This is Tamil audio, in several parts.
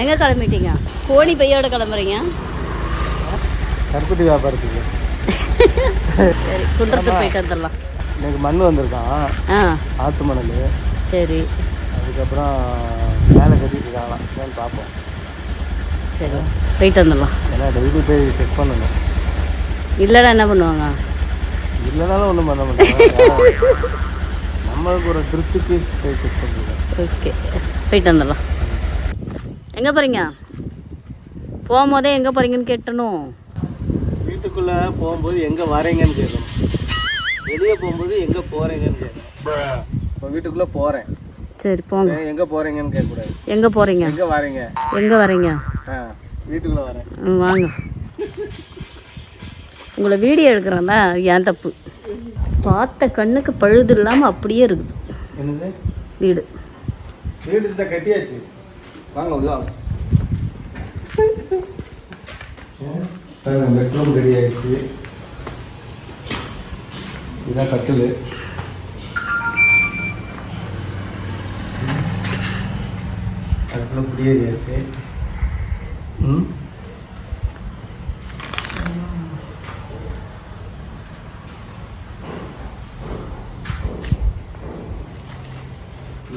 எங்கே கிளம்பிட்டீங்க? கோழி பையோட கிளம்புறீங்க? கருப்பட்டி வியாபாரத்துக்கு. சரி, குன்றத்துக்கு போயிட்டு வந்துடலாம். எனக்கு மண் வந்திருக்கான், ஆற்று மணல். சரி, அதுக்கப்புறம் மேலே கட்டிட்டு இருக்காங்களாம், பார்ப்போம். சரி, போயிட்டு வந்துடலாம். ஏன்னா டெய்லி போய் செக் பண்ணணும். இல்லைன்னா என்ன பண்ணுவாங்க? இல்லைனாலும் ஒன்றும் பண்ண மாட்டாங்க. நம்மளுக்கு ஒரு திருப்திக்கு போய் செக் பண்ணுறோம். ஓகே, போயிட்டு வந்துடலாம். எங்கே போகிறீங்க? போகும்போதே எங்கே போகிறீங்கன்னு கேட்டணும். வீட்டுக்குள்ளே போகும்போது எங்கே வரீங்கன்னு கேட்கணும். வெளியே போகும்போது எங்கே போகிறீங்கன்னு கேட்கணும். இப்போ வீட்டுக்குள்ளே போகிறேன். சரி, போங்க. எங்கே போகிறீங்கன்னு கேட்கக்கூடாது. எங்கே போகிறீங்க? எங்கே வரீங்க? எங்கே வரீங்க? வீட்டுக்குள்ளே வரேன். வாங்க. உங்களை வீடியோ எடுக்கிறேன்னா ஏன் தப்பு. பார்த்த கண்ணுக்கு பழுது இல்லாமல் அப்படியே இருக்குது. என்னது? வீடு வீடு கட்டியாச்சு. வாங்க வாங்க. பெட்ரூம் ரெடி ஆயிடுச்சு. இதுதான் கட்டில். அதுக்குள்ள குடியேறியாச்சு.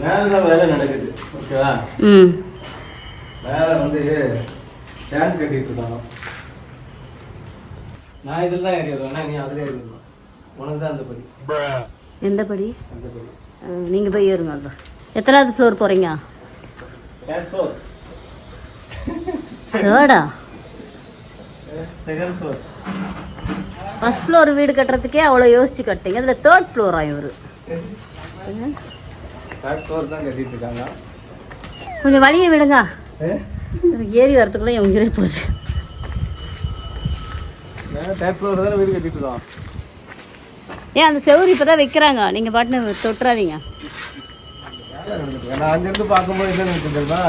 மேலே வேலை நடக்குது. ஓகேவா? மேலே வந்து டேங்க் கட்டிட்டு இருக்காங்க. நான் இதில் தான் ஏறிடுவேன், நீ அதில் ஏறிடணும். உனக்கு தான் அந்த படி. எந்த படி? அந்த படி. நீங்கள் போய் ஏறுங்க. அதுதான். எத்தனாவது ஃப்ளோர் போகிறீங்க? தேர்டா? Second floor. ஃபர்ஸ்ட் ஃப்ளோர் வீடு கட்டுறதுக்கே அவ்வளோ யோசிச்சு கட்டிங்க, அதில் தேர்ட் ஃப்ளோரா இவர்? தேர்ட் ஃப்ளோர் தான் கட்டிட்டு இருக்காங்க. கொஞ்சம் வழியை விடுங்க, ஏறி வரத்துக்குள்ளே என் உயிரே போகுது. தேர்ட் ஃப்ளோர் தானே வீடு கட்டிட்டு இருக்கோம். ஏன் அந்த செவுரு இப்போ தான் வைக்கிறாங்க, நீங்கள் பாட்டுன்னு தொட்டுறாதீங்க. நான் அங்கேருந்து பார்க்கும்போது என்ன நினைச்சிருந்தா,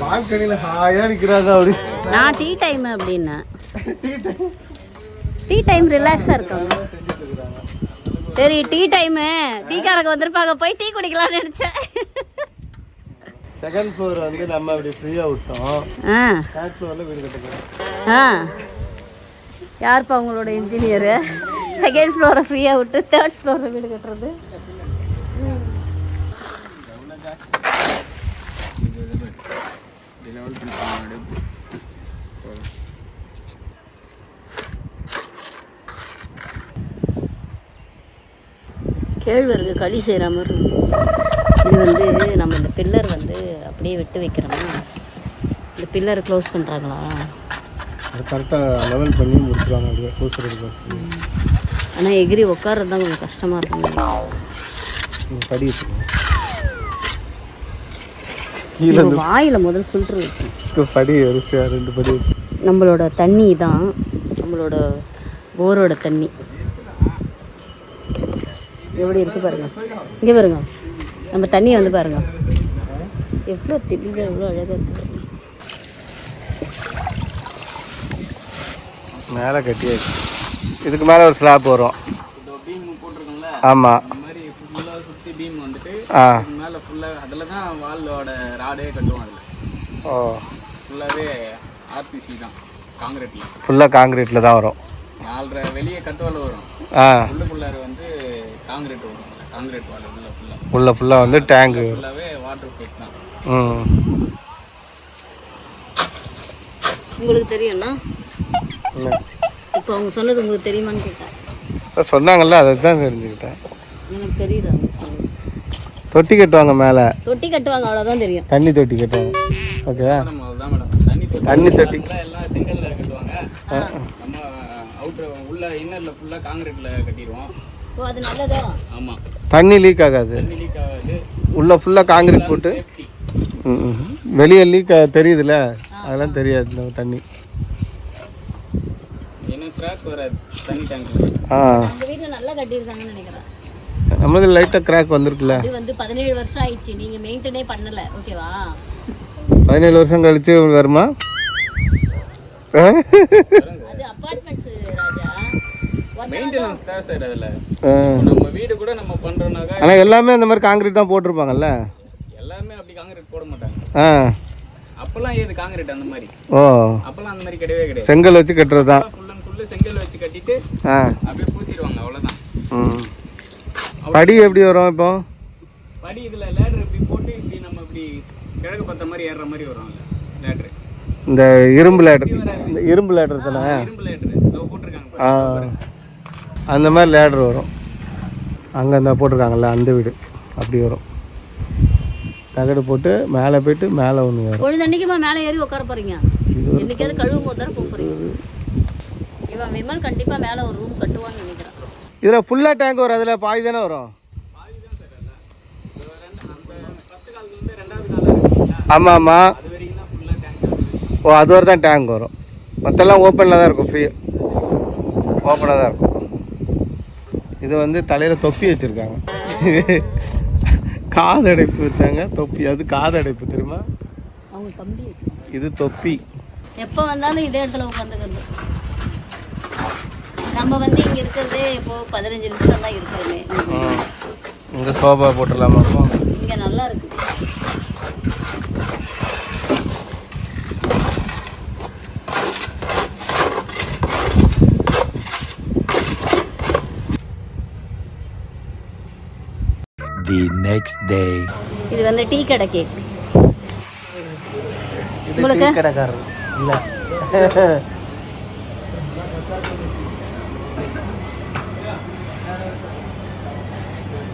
பால்கனியில் ஹாயாக நிற்கிறாங்க அப்படி. நான் டீ டைம் அப்படின்னேன். டீ டைம் ரிலாக்ஸாக இருக்காங்க. சரி, டீ டைமு, டீக்காரங்க வந்திருப்பாங்க, போய் டீ குடிக்கலாம்னு நினச்சேன். செகண்ட் ஃப்ளோர் வந்து நம்ம அப்படி ஃப்ரீயாக விட்டோம். தேர்ட் ஃப்ளோரில் வீடு கட்டுறோம். யாருப்பா உங்களோட இன்ஜினியரு? செகண்ட் ஃப்ளோரை ஃப்ரீயாக விட்டு தேர்ட் ஃப்ளோரில் வீடு கட்டுறது. கேழ்வரகு களி செய்கிற மாதிரி இது வந்து நம்ம இந்த பில்லர் வந்து அப்படியே விட்டு வைக்கிறோமா, இந்த பில்லரை க்ளோஸ் பண்ணுறாங்களா? அது கரெக்டாக லெவல் பண்ணி முடிச்சுருவாங்க. அப்படியே க்ளோஸ் பண்ணுறது. ஆனால் எகிரி உட்கார்றது தான் கொஞ்சம் கஷ்டமாக இருக்கும். படி கீழே வாயில் முதல் ஃபில்ட்ரு வைக்கணும். படி வரிசையாக 2 படி வச்சு. நம்மளோட தண்ணி தான், நம்மளோட போரோட தண்ணி எப்படி இருக்குது பாருங்க. இங்கே பாருங்க, நம்ம தண்ணி வந்து பாருங்க எவ்வளோ தெளிவாக, எவ்வளோ அழகாக இருக்குது. மேலே கட்டியாச்சு. இதுக்கு மேலே ஒரு ஸ்லாப் வரும். ஆமாம். பீம் வந்துட்டு மேலே ஃபுல்லாக அதில் தான் வாலோட ராடே கட்டுவோம். அதில் ஃபுல்லாகவே ஆர்சிசி தான், காங்கிரீட்டில். ஃபுல்லாக காங்கிரீட்டில் தான் வரும். 4.5 வெளியே கட்டுவால் வரும். உள்ளுக்குள்ளார வந்து காங்கிரீட் வரும். காங்கிரீட் வால் உள்ள ஃபுல்லாக வந்து டேங்கு ஃபுல்லாகவே வாட்டர் ப்ரூஃப் தான். உங்களுக்கு தெரியும்னா இப்போ அவங்க சொன்னது உங்களுக்கு தெரியுமான்னு கேட்டேன். சொன்னாங்கல்ல, அதை தான் தெரிஞ்சுக்கிட்டேன். எனக்கு தெரியுது. தொட்டி கட்டுவாங்க, மேலே தொட்டி கட்டுவாங்க, அவ்வளோதான் தெரியும். தண்ணி தொட்டி கட்டுவாங்க. ஓகேவா? அதுதான் மேடம், தண்ணி தொட்டி எல்லாம் செங்கல்ல கட்டுவாங்க. நம்ம அவுட்டர் உள்ள இன்னரில் ஃபுல்லாக காங்கிரீட்டில் கட்டிடுவோம். ஓ, அது நல்லதா? ஆமாம், தண்ணி லீக் ஆகாது. தண்ணி லீக் ஆகாது. உள்ள ஃபுல்லாக காங்கிரீட் போட்டு வெளியே லீக் தெரியுதுல்ல, அதெல்லாம் தெரியாது. இந்த தண்ணி என்ன கிராக் வராது தண்ணி டேங்க்ல. உங்கள் வீட்டில் நல்லா கட்டியிருக்காங்கன்னு நினைக்கிறேன். நம்மளுக்கு லைட்டாக கிராக் வந்திருக்குல்ல. இது வந்து 17 வருஷம் ஆயிடுச்சு, நீங்கள் மெயின்டெனே பண்ணலை. ஓகேவா? 17 வருஷம் கழிச்சு வருமா? அது அபார்ட்மெண்ட்ஸ் ராஜா, மெயின்டெனன்ஸ் தான் சார். அதில் நம்ம வீடு கூட நம்ம பண்ணுறோம்னாக்கா, ஆனால் எல்லாமே இந்த மாதிரி காங்கிரீட் தான் போட்டிருப்பாங்கல்ல. எல்லாமே அப்படி காங்கிரீட் போட மாட்டாங்க. அப்போ அப்பெல்லாம் ஏது காங்கிரீட் அந்த மாதிரி. ஓ, அப்பெல்லாம் அந்த மாதிரி கிடையவே கிடையாது. செங்கல் வச்சு கட்டுறது தான். ஃபுல் அண்ட் ஃபுல்லு செங்கல் வச்சு கட்டிட்டு அப்படியே பூசிடுவாங்க, அவ்வளோதான். படி எப்படி வரும் இப்போ? படி இதில் லேடர் இப்படி போட்டு இப்படி நம்ம இப்படி கிழக்கு பார்த்த மாதிரி ஏறுற மாதிரி வரும் லேட்ரு. இந்த இரும்பு லேடர், இந்த இரும்பு லேடர் தானே? இரும்பு லேட்ரு இதோ போட்டிருக்காங்க. அந்த மாதிரி லேடர் வரும். அங்கே அந்த போட்டிருக்காங்கல்ல அந்த வீடு அப்படி வரும். தகடு போட்டு மேலே போயிட்டு மேலே ஒன்று வரும். பொழுதன்னைக்குமா மேலே ஏறி உட்கார போகிறீங்க? இன்னைக்காவது கழுவும் போது தானே போக போகிறீங்க. இவன் விமல் கண்டிப்பாக மேலே ஒரு ரூம் கட்டுவான்னு நினைக்கிறேன். இதில் ஃபுல்லாக டேங்க் வரும், அதில் பாதி தானே வரும்? ஆமாம் ஆமாம். ஓ, அது வரை தான் டேங்க் வரும். மற்றெல்லாம் ஓப்பனில் தான் இருக்கும், ஃப்ரீ ஓப்பனாக தான் இருக்கும். இது வந்து தலையில் தொப்பி வச்சுருக்காங்க. காது அடைப்பு வச்சாங்க, தொப்பி. அது காது அடைப்பு தெரியுமா? அவங்க கம்பி. இது தொப்பி. எப்போ வந்தாலும் இதே இடத்துல உட்காந்துக்கிறது. நம்ம வந்து இங்கே இருக்கிறதே இப்போ 15 நிமிஷம் தான் இருக்கிறோமே. இங்கே சோஃபா போட்டுடலாமா? இங்கே நல்லா இருக்கு. The next day. இது வந்து டீ கடை கேக். இது டீ கடைக்காரர் இல்லை.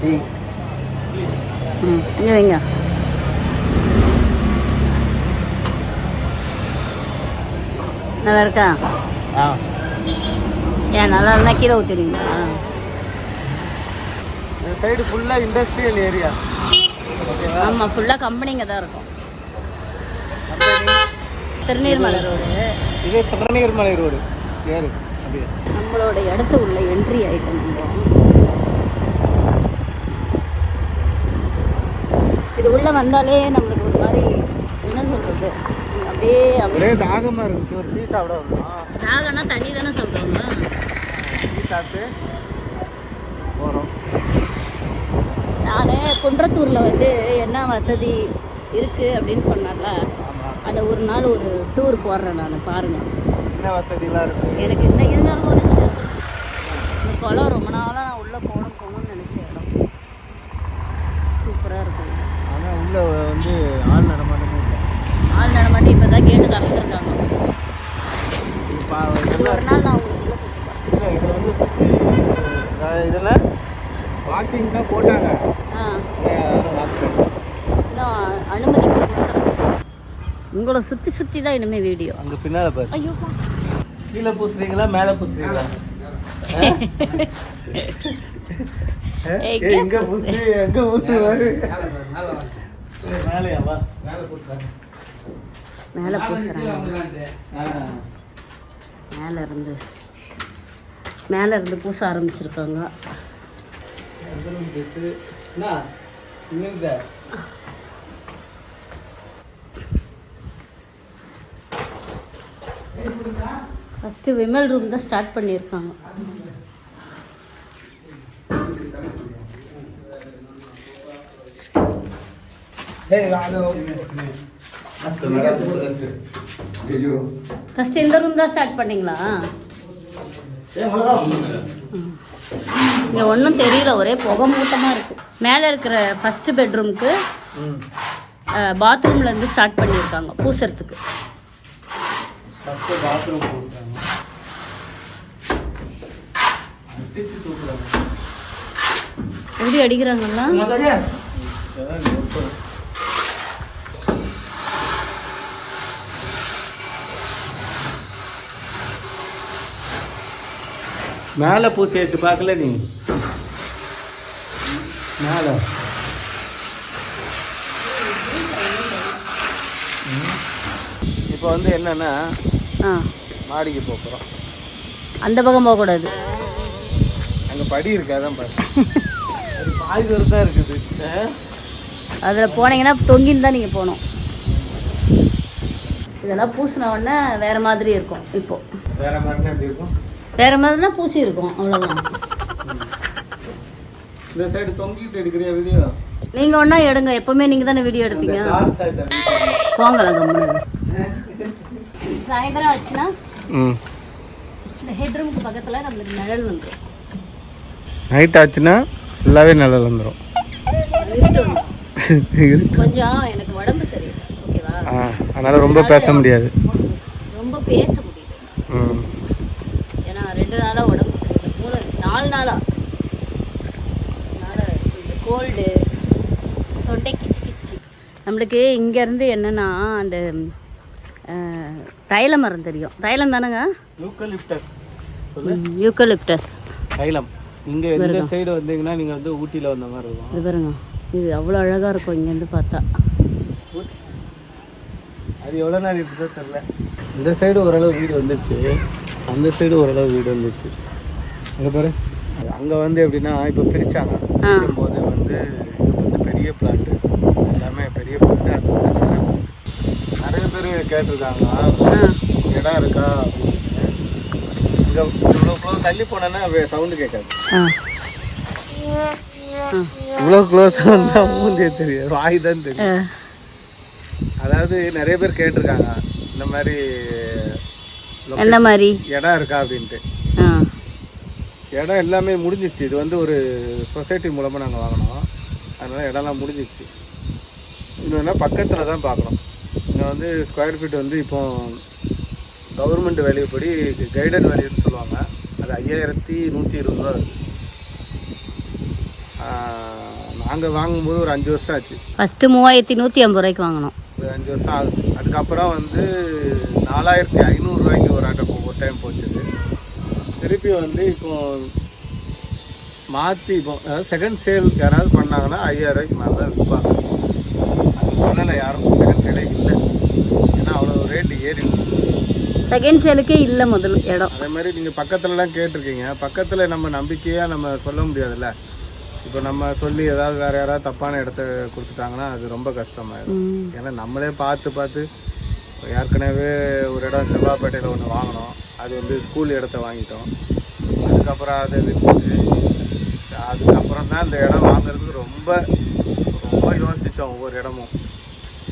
டீ இங்கே வைங்க. நல்லா இருக்கா? ஏன் நல்லா இருந்தா கீழே ஊற்றிடுவீங்களா? இந்த சைடு ஃபுல்லாக இண்டஸ்ட்ரியல் ஏரியா. ஆமாம், ஃபுல்லாக கம்பெனிங்க தான் இருக்கும். திருநீர்மலை ரோடு. இதே திருநீர்மலை ரோடு ஏறு அப்படியே. நம்மளோட இடத்து உள்ள என்ட்ரி ஆகிட்டோம். இது உள்ளே வந்தாலே நம்மளுக்கு ஒரு மாதிரி என்ன சொல்கிறது, அப்படியே அப்படியே தாகமாக இருந்துச்சு. ஒரு டீ சாப்பிட வரணும். தாகம்னா தண்ணி தானே சாப்பிடுவாங்க. டீ சாப்பிட்டு போகிறோம். நான் குன்றத்தூரில் வந்து என்ன வசதி இருக்குது அப்படின்னு சொன்னால அதை ஒரு நாள் ஒரு டூர் போடுறேன் நான். பாருங்கள் என்ன வசதிலாம் இருக்குது. எனக்கு இன்னும் இருந்தாலும் ஒரு இந்த குளம் ரொம்ப நாளாக நான் உள்ளே போகணும்னு நினச்ச இடம். சூப்பராக இருக்கும். ஆனால் உள்ளே வந்து ஆள் நடமாட்டமே இல்லை. ஆள் நடமாட்டி இப்போ தான் கேட்டு திறந்துருக்காங்க. ஒரு நாள் நான் உங்களுக்கு உள்ளே இல்லை, இதை வந்து சுற்றி இதில் வாக்கிங் தான் போட்டாங்க. இன்னும் அனுமதி உங்களை சுற்றி சுற்றி தான் இனிமேல் வீடியோ. அங்கே பின்னால் பாரு. ஐயோ, கீழே பூசுறீங்களா மேலே பூசுறீங்களா? எங்கே பூசி எங்கே பூசு மேலேயா? வா மேலே பூசுறாங்க. மேலே பூசுறாங்க. மேலே இருந்து பூச ஆரம்பிச்சிருக்காங்க. ஃபஸ்ட்டு விமல் ரூம் தான் ஸ்டார்ட் பண்ணியிருக்காங்க. ஃபஸ்ட்டு இந்த ரூம் தான் ஸ்டார்ட் பண்ணிங்களா? இங்கே ஒன்றும் தெரியல, ஒரே புகை மூட்டமாக இருக்குது. மேலே இருக்கிற ஃபஸ்ட்டு பெட்ரூமுக்கு பாத்ரூம்லேருந்து ஸ்டார்ட் பண்ணியிருக்காங்க பூசுறதுக்கு. எப்படி அடிக்கிறாங்களா? மேலே பூசி எடுத்து பார்க்கல நீ? மேலே இப்போ வந்து என்னன்னா மாடிக்கு போகிறோம். அந்த பக்கம் போகக்கூடாது. அங்கே படி இருக்கு, அதான் பாரு. அது பாதி தூரம் தான் இருக்குது. அதில் போனீங்கன்னா தொங்கின்னு தான் நீங்கள் போகணும். இதெல்லாம் பூசின உடனே வேறு மாதிரி இருக்கும். இப்போது வேறு மாதிரி எப்படி இருக்கும்? வேறு மாதிரிலாம் பூசி இருக்கும், அவ்வளோதான். இந்த சைடு தொங்கிட்டு எடுக்கிறியா வீடியோ? நீங்கள் ஒன்றா எடுங்க, எப்போவுமே நீங்கள் தானே வீடியோ எடுப்பீங்க. போங்கலாம் கம்முன்னு. சாயந்தரம் ஆச்சுன்னா ம் இந்த ஹெட்ரூமுக்கு பக்கத்தில் நம்மளுக்கு நிழல் வந்துடும். நைட் ஆச்சுன்னா ஃபுல்லாகவே நிழல் வந்துடும். இருட்டு வந்துடும். கொஞ்சம் எனக்கு உடம்பு சரியில்லை, ஓகேவா? அதனால் ரொம்ப பேச முடியாது, ரொம்ப பேச முடியல. ம் ஏன்னா 2 நாளாக உடம்பு சரியில்லை, 4 நாளாக. அதனால் இந்த கோல்டு, தொண்டை கிச்சு கிச்சு. நம்மளுக்கு இங்கேருந்து என்னென்னா அந்த தைல மரம் தெரியும், தைலம் தானேங்க? யூக்கலிப்டஸ் தைலம். இங்கே இந்த சைடு வந்தீங்கன்னா நீங்கள் வந்து ஊட்டியில் வந்த மாதிரி இருக்கும். இது பாருங்க, இது அவ்வளோ அழகாக இருக்கும் இங்கேருந்து பார்த்தா. அது எவ்வளோ நேரம் இருக்குதோ தெரில. இந்த சைடு ஓரளவு வீடு வந்துச்சு, அந்த சைடு ஓரளவு வீடு வந்துச்சு. அங்கே பாரு, அங்கே வந்து எப்படின்னா இப்போ பிரித்தாங்க. போது வந்து இது வந்து பெரிய பிளாட்டு, எல்லாமே பெரிய பிளாட்டு. அது வந்து சின்ன நிறைய பேர் கேட்டிருக்காங்க இடம் இருக்கா அப்படின்னு. இங்கே இவ்வளோ தள்ளி போனேன்னா சவுண்டு கேட்காது. இவ்வளோ க்ளோஸாக வந்தால் மூந்தே தெரியும், வாய் தான் தெரியும். அதாவது நிறைய பேர் கேட்டிருக்காங்க இந்த மாதிரி என்ன மாதிரி இடம் இருக்கா அப்படின்ட்டு. இடம் எல்லாமே முடிஞ்சிச்சு. இது வந்து ஒரு சொசைட்டி மூலமாக நாங்கள் வாங்கினோம், அதனால் இடம்லாம் முடிஞ்சிச்சு. இன்னொன்னா பக்கத்தில் தான் பார்க்கணும். இங்கே வந்து ஸ்கொயர் ஃபீட் வந்து இப்போ கவர்மெண்ட் வேல்யூப்படி கைடட் வேல்யூன்னு சொல்லுவாங்க, அது 5120 ரூபா இருக்குது. நாங்கள் வாங்கும்போது ஒரு 5 வருஷம் ஆச்சு. ஃபஸ்ட்டு 3150 ரூபாய்க்கு வாங்கினோம், ஒரு 5 வருஷம் ஆகுது. அதுக்கப்புறம் வந்து 4500 ரூபாய்க்கு ஒரு ஆட்டோ ஒரு டைம் போச்சுது. திருப்பி வந்து இப்போ மாற்றி இப்போ அதாவது செகண்ட் சேல் யாராவது பண்ணாங்கன்னா 5000 ரூபாய்க்கு மேலே தான் விற்பாங்க. அது சொல்லலை யாரும், செகண்ட் சேலே இல்லை, ஏன்னா அவ்வளோ ரேட்டு ஏறிடுச்சு. செகண்ட் சேலுக்கே இல்லை முதல்ல இடம். அதே மாதிரி நீங்கள் பக்கத்துலலாம் கேட்டிருக்கீங்க, பக்கத்தில் நம்ம நம்பிக்கையாக நம்ம சொல்ல முடியாதுல்ல. இப்போ நம்ம சொல்லி ஏதாவது வேறு யாராவது தப்பான இடத்த கொடுத்துட்டாங்கன்னா அது ரொம்ப கஷ்டமாயிடும். ஏன்னா நம்மளே பார்த்து ஏற்கனவே ஒரு இடம் செவ்வாப்பேட்டையில் ஒன்று வாங்கினோம், அது வந்து ஸ்கூல் இடத்த வாங்கிட்டோம். அதுக்கப்புறம் அதை விற்றுட்டு அதுக்கப்புறம் தான் இந்த இடம் வாங்குறதுக்கு ரொம்ப ரொம்ப யோசித்தோம் ஒவ்வொரு இடமும்.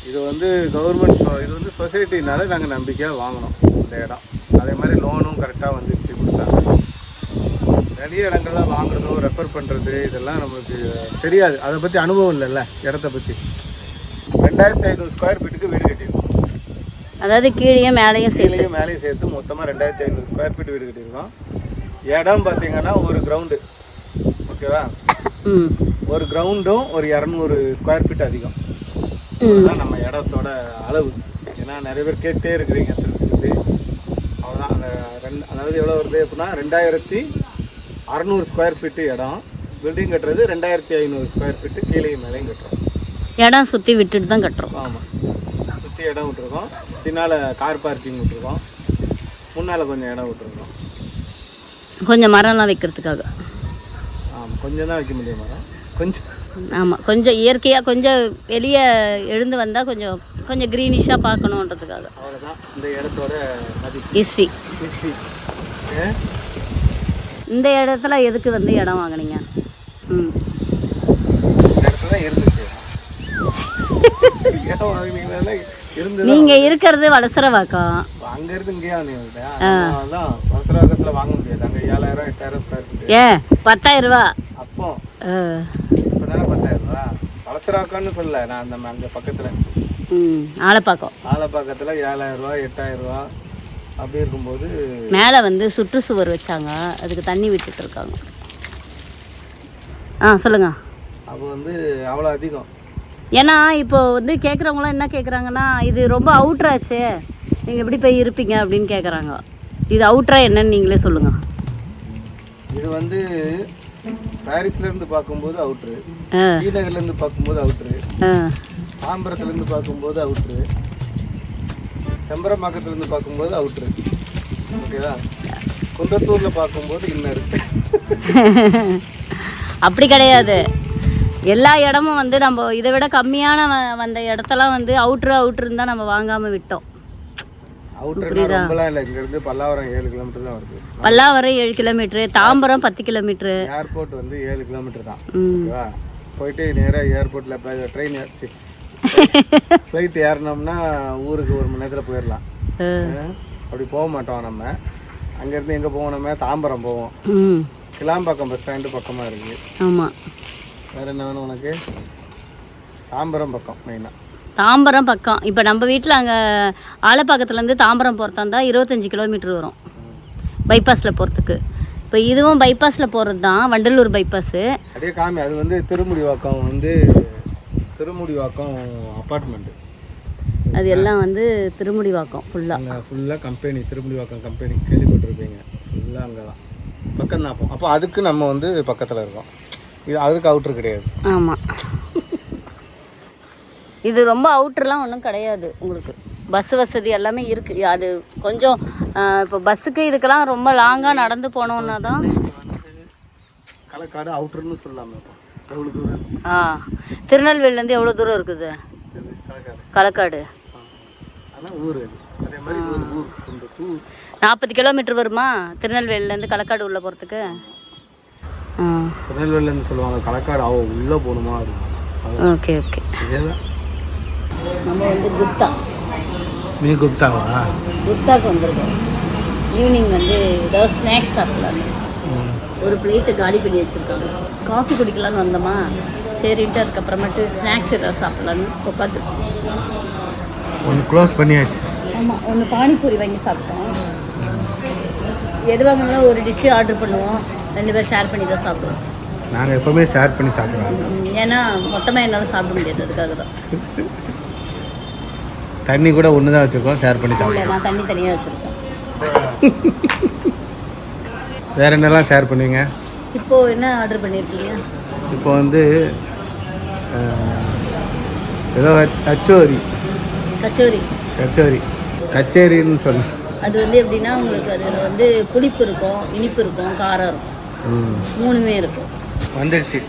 இது வந்து கவர்மெண்ட், இது வந்து சொசைட்டினால நாங்கள் நம்பிக்கையாக வாங்கினோம் இந்த இடம். அதே மாதிரி லோனும் கரெக்டாக வந்துச்சு, கொடுத்தாங்க. நிறைய இடங்கள்லாம் வாங்குறதோ ரெஃபர் பண்ணுறது இதெல்லாம் நமக்கு தெரியாது, அதை பற்றி அனுபவம் இல்லைல்ல இடத்த பற்றி. 2500 ஸ்கொயர் ஃபீட்டுக்கு வீடு கட்டியிருக்கோம். அதாவது கீழே மேலேயும் சேர்த்து மொத்தமாக 2500 ஸ்கொயர் ஃபீட் வீடு கட்டியிருக்கோம். இடம் பார்த்தீங்கன்னா ஒரு கிரவுண்டு, ஓகேவா? ஒரு கிரவுண்டும் ஒரு 200 ஸ்கொயர் ஃபீட் அதிகம். அதுதான் நம்ம இடத்தோட அளவு. ஏன்னா நிறைய பேர் கேட்டே இருக்கிறீங்க திருப்பி. அவ்வளோதான். அந்த அதாவது எவ்வளோ வருது அப்படின்னா 2600 ஸ்கொயர் ஃபீட்டு இடம். பில்டிங் கட்டுறது 2500 ஸ்கொயர் ஃபீட்டு கீழே மேலேயும் கட்டுறோம். இடம் சுற்றி விட்டுட்டு தான் கட்டுறோம். ஆமாம், சுற்றி இடம் விட்டுருக்கோம். பின்னால் கார் பார்க்கிங் விட்டுருக்கோம். முன்னால் கொஞ்சம் இடம் விட்டுருக்கோம், கொஞ்சம் மரம்லாம் வைக்கிறதுக்காக. ஆமாம், கொஞ்சம் தான் வைக்க முடியும் மரம், கொஞ்சம். ஆமாம், கொஞ்சம் இயற்கையாக கொஞ்சம் வெளியே எழுந்து வந்தால் கொஞ்சம் கொஞ்சம் க்ரீனிஷாக பார்க்கணுன்றதுக்காக. அவ்வளோதான் இந்த இடத்தோட ஹிஸ்ட்ரி. இந்த இடத்துல எதுக்கு வந்து இடம் வாங்கினீங்க? இந்த இடத்துல தான் இருந்துச்சு. இடம் வாங்கினீங்கன்னா நீங்க இருக்கிறது வளசரவாக்கம், அங்க இருந்து இங்கேயே அதான் வளசரவாக்கத்துல வாங்க முடியாது. அங்க 7000 8000 ஸ்கொயர் ஃபீட். ஏன் 10000 ரூபா அப்போ இப்பதானே 10000 ரூபா. வளசரவாக்கம்னு சொல்லல, நான் நம்ம அங்க பக்கத்துல ஆலப்பாக்கத்துல 7000 ரூபா 8000 ரூபா அப்படி இருக்கும்போது மேலே வந்து சுற்றுச்சுவர் வச்சாங்க, அதுக்கு தண்ணி விட்டுட்டு இருக்காங்க. சொல்லுங்க. அப்போ வந்து அவ்வளோ அதிகம். ஏன்னா இப்போ வந்து கேட்குறவங்களாம் என்ன கேட்குறாங்கன்னா, இது ரொம்ப அவுட்ராச்சே, நீங்கள் எப்படி போய் இருப்பீங்க அப்படின்னு கேட்குறாங்க. இது அவுட்ரா என்னன்னு நீங்களே சொல்லுங்கள். இது வந்து பாரிஸ்லேருந்து பார்க்கும்போது அவுட்ரு, ஸ்ரீநகர்லேருந்து பார்க்கும்போது அவுட்ரு, தாம்பரத்துலேருந்து பார்க்கும்போது அவுட்ரு, செம்பரம்பாக்கத்துலேருந்து பார்க்கும்போது அவுட்ரு, ஓகேவா? குன்றத்தூரில் பார்க்கும்போது இன்னரு. அப்படி கிடையாது, எல்லா இடமும் வந்து நம்ம இதை விட கம்மியான வந்த இடத்தெல்லாம் வந்து அவுட்ருன்னு தான் நம்ம வாங்காமல் விட்டோம். இங்கேருந்து பல்லாவரம் 7 கிலோமீட்டர் தான் வருது. Pallavaram 7 kilometre, Tambaram 10 kilometre, airport வந்து 7 கிலோமீட்டர் தான், ஓகேவா? போயிட்டு நேராக ஏர்போர்ட்டில் ட்ரெயின் ஃப்ளைட் ஏறினோம்னா ஊருக்கு 1 மணி நேரத்தில் போயிடலாம். அப்படி போக மாட்டோம் நம்ம. அங்கேருந்து எங்கே போவோம்? நம்ம தாம்பரம் போவோம். கிளாம்பாக்கம் பஸ் ஸ்டாண்டு பக்கமாக இருக்குது. ஆமாம். வேறு என்ன வேணும் உனக்கு? தாம்பரம் பக்கம் மெயினாக. தாம்பரம் பக்கம். இப்போ நம்ம வீட்டில் அங்கே ஆலப்பாக்கத்துலேருந்து தாம்பரம் போகிறதா இருந்தால் 25 கிலோமீட்டர் வரும் பைபாஸில் போகிறதுக்கு. இப்போ இதுவும் பைபாஸில் போகிறது தான், வண்டலூர் பைபாஸு. அப்படியே காமி. அது வந்து திருமுடிவாக்கம் அப்பார்ட்மெண்ட்டு. அது எல்லாம் வந்து திருமுடிவாக்கம் ஃபுல்லாக. அங்கே ஃபுல்லாக கம்பெனி, திருமுடிவாக்கம் கம்பெனி கேள்விப்பட்டிருப்பீங்க. ஃபுல்லாக அங்கே தான் பக்கம் தான். அப்போ அதுக்கு நம்ம வந்து பக்கத்தில் இருக்கோம். இது அதுக்கு அவுட்ரு கிடையாது. ஆமாம். இது ரொம்ப அவுட்ருலாம் ஒன்றும் கிடையாது. உங்களுக்கு பஸ் வசதி எல்லாமே இருக்குது. அது கொஞ்சம் இப்போ பஸ்ஸுக்கு இதுக்கெல்லாம் ரொம்ப லாங்காக நடந்து போனோன்னா தான். களக்காடு அவுட்ருன்னு சொல்லலாமே. எவ்வளோ தூரம்? திருநெல்வேலிலேருந்து எவ்வளோ தூரம் இருக்குது களக்காடு? ஆனால் ஊர் அதே மாதிரி ஊர் 40 கிலோமீட்டர் வருமா திருநெல்வேலிலேருந்து களக்காடு உள்ளே போகிறதுக்கு? திருநெல்வேலிலேருந்து சொல்லுவாங்க களக்காடு உள்ளே போகணுமா அப்படின்னு. Okay okay. இதேதான். நம்ம வந்து குப்தா. நீ குப்தாவா? குப்தாவுக்கு வந்துருக்கோம். ஈவினிங் வந்து ஏதாவது ஸ்நாக்ஸ் சாப்பிட்லான்னு ஒரு பிளேட்டு காலி பண்ணி வச்சுருக்காங்க. காஃபி குடிக்கலான்னு வந்தோமா, சரின்ட்டு அதுக்கப்புறமேட்டு ஸ்நாக்ஸ் ஏதாவது சாப்பிட்லான்னு உட்காந்துருக்கோம். ஒன்று க்ளோஸ் பண்ணியாச்சு. ஆமாம், ஒன்று பானிபூரி வாங்கி சாப்பிட்டோம். எது வாங்கினாலும் ஒரு டிஷ்ஷு ஆர்டர் பண்ணுவோம், 2 பேர் ஷேர் பண்ணி தான் சாப்பிடுவோம். நாங்கள் எப்போவுமே ஷேர் பண்ணி சாப்பிடுவோம். ஏன்னா மொத்தமாக என்னால் சாப்பிட முடியாது, அதுக்காக தான். தண்ணி கூட ஒன்று தான் வச்சுருக்கோம், ஷேர் பண்ணி சாப்பிடுவோம். இல்லை, நான் தண்ணி தனியாக வச்சுருக்கேன். வேறு என்னெல்லாம் ஷேர் பண்ணுவீங்க? இப்போது என்ன ஆர்டர் பண்ணியிருக்கீங்க? இப்போ வந்து ஏதோ கச்சேரின்னு சொன்னேன். அது வந்து எப்படின்னா உங்களுக்கு அதில் வந்து புளிப்பு இருக்கும், இனிப்பு இருக்கும், காரம் இருக்கும், 3மே இருக்கும். வந்துடுச்சு.